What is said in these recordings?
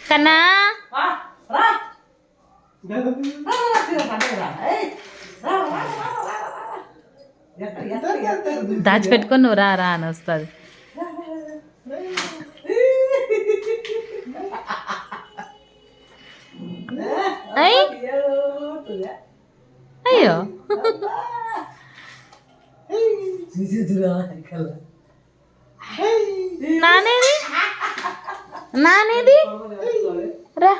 కన్నా దాచిపెట్టుకొని నువ్వు రా రా అని వస్తుంది. అయ్యో నానేది నానేది రా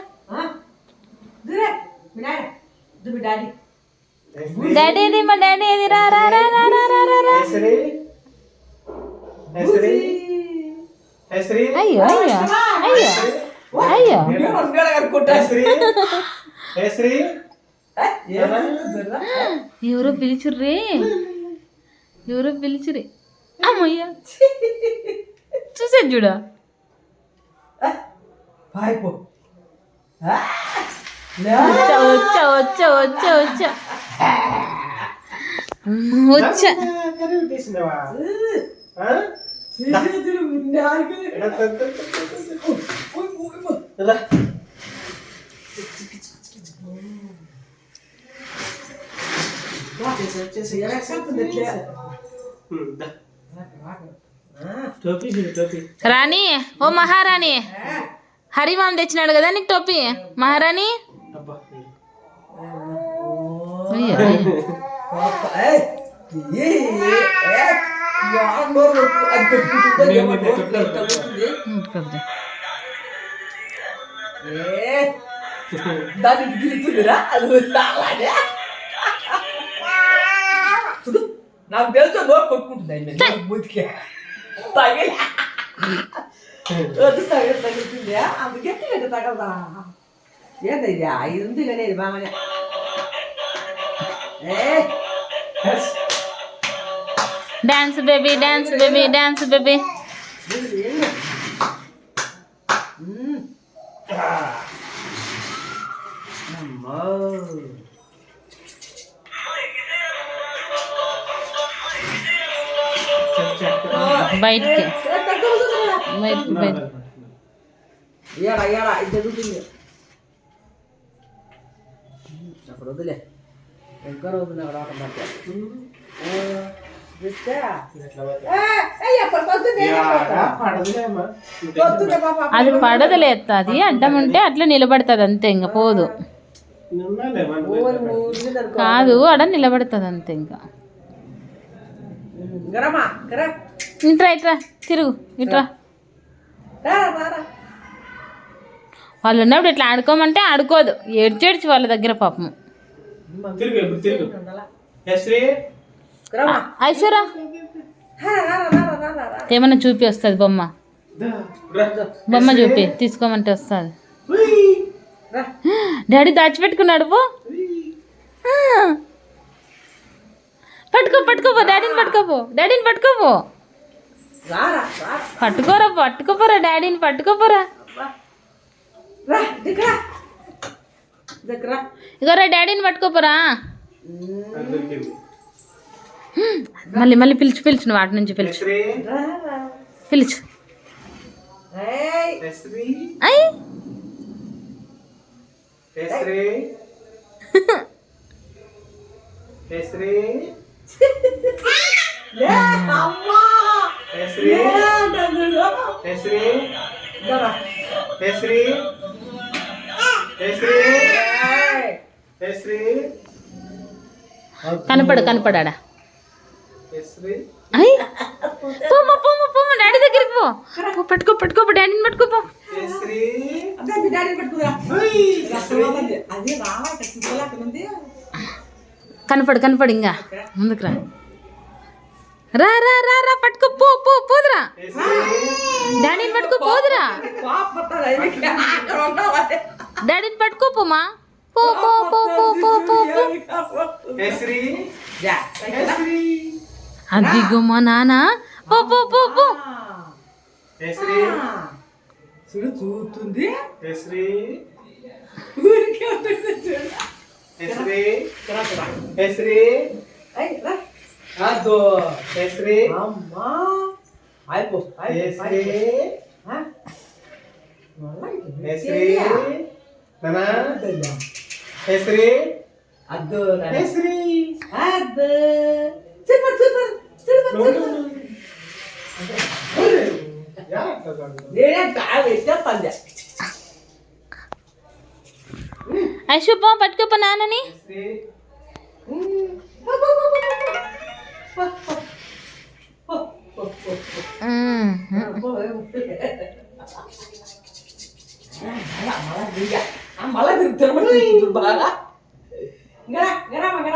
డాడీ ఏది మా డాడీ ఏది రా రా రా రా రా రా రా రా. అయ్యో అయ్యో అయ్యో అయ్యో ఎవరో పిలిచుర్రే ఎవరో పిలిచురే అమ్మయ్యా చూసేది చూడా వచ్చా వచ్చా వచ్చా వచ్చా వచ్చా వచ్చా రాణి ఓ మహారాణి హరిమాం తెచ్చినాడు కదా నీకు టోపీ మహారాణి. నాకు తెలుసు నోరు కొట్టుకుంటుంది తగులుతుంది అందుకే తగలదా ఏందయ్యా ఇది ఉంది కానీ బామనే dance baby dance baby dance baby. బయటికి బయటికి బయట ఇది జరుగుతుంది అక్కడ వదిలే ఇంకా రోజులు అక్కడ ఆట పడతారు. అది పడదలేదు, అది అడ్డం ఉంటే అట్లా నిలబడుతుంది అంతే, ఇంకా పోదు. కాదు అడ నిలబడుతుంది అంతే. ఇంకా ఇట్రా ఇట్రా తిరుగు ఇట్రా. వాళ్ళు ఉన్నప్పుడు ఇట్లా ఆడుకోమంటే ఆడుకోదు, ఏడ్చేడ్చి వాళ్ళ దగ్గర పాపం. ఐశ్వర్య ఏమన్నా చూపి వస్తుంది బొమ్మ, బొమ్మ చూపి తీసుకోమంటే వస్తుంది. డాడీ దాచిపెట్టుకున్నాడు పో. పట్టుకో పట్టుకోపో డాడీని పట్టుకోపో, డాడీని పట్టుకోపో. పట్టుకోరా పట్టుకోపోరా డాడీని పట్టుకోపోరా. ఇగోరా డాడీని పట్టుకోపోరా. మళ్ళీ మళ్ళీ పిలిచి పిలిచి నువ్వు వాటి నుంచి పిలిచి పిలిచి. కనపడు కనపడా. పోమ్మా పోమ్మా పోమ్మా డాడీ దగ్గరికి పో. పట్టుకో పట్టుకో డాడీని పట్టుకోపో. కనపడు కనపడు ఇంకా ముందుకు రా. రా రా రా రా పట్టుకో పో పో పోదురా. డాడీని పట్టుకో పోదురా. డాడీని పట్టుకోపోమా. పో పో పో పో పో పో పో. అదిగో మా నాన్న. పో పో పో పో. చూస్తుంది అయిపో కేసరి కేసరి నానా కేసరి అద్దు కేసరి అద్దు సూపర్ సూపర్ సూపర్ నేనే కావేస్తే పంద ఐషుప్ప పట్టుకోప నాన్నని మళ్ళా తిరుగుతారు బాగా